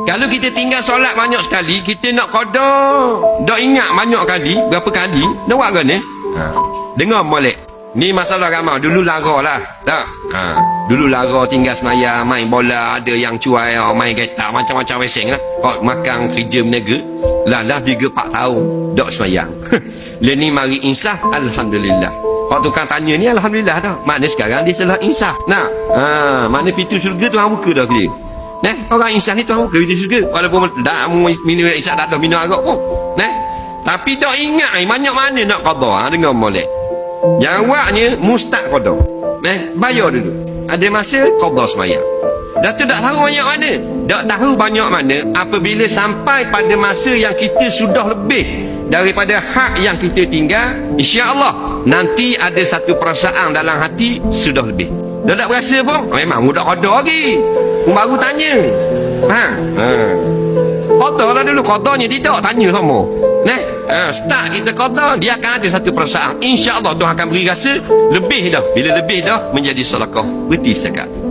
Kalau kita tinggal solat banyak sekali, kita nak qada, dak ingat banyak kali, berapa kali, nak buat kan ni? Dengar molek. Ni masalah ramai. Dulu lara lah. Tak? Dulu lara tinggal semayang, main bola, ada yang cuai, main kereta, macam-macam weseng lah. Makan kerja berniaga. Lah 3-4 tahun, dak semayang. Dia ni mari insaf, alhamdulillah. Pak tukang tanya ni alhamdulillah dah. Makna sekarang dia telah insaf. Nah, makna pintu syurga Tuhan buka dah dia. Nah, orang insaf ni Tuhan buka pintu syurga. Walaupun dah minum insaf tak ada minum arak pun. Nah, tapi dak ingat banyak mana nak qada. Dengar molek. Jawabnya mustaq qada. Bayar dulu. Ada masa qada semayang. Dah tu tak tahu banyak mana. Tak tahu banyak mana apabila sampai pada masa yang kita sudah lebih daripada hak yang kita tinggal, insya-Allah nanti ada satu perasaan dalam hati sudah lebih. Dah tak berasa pun, memang budak qada lagi. Baru tanya. Qada lah dulu, qadanya tidak tanya kamu. Start kita qada, dia akan ada satu perasaan. Insya-Allah Tuhan akan beri rasa lebih dah. Bila lebih dah menjadi sedekah. Berhenti setakat tu.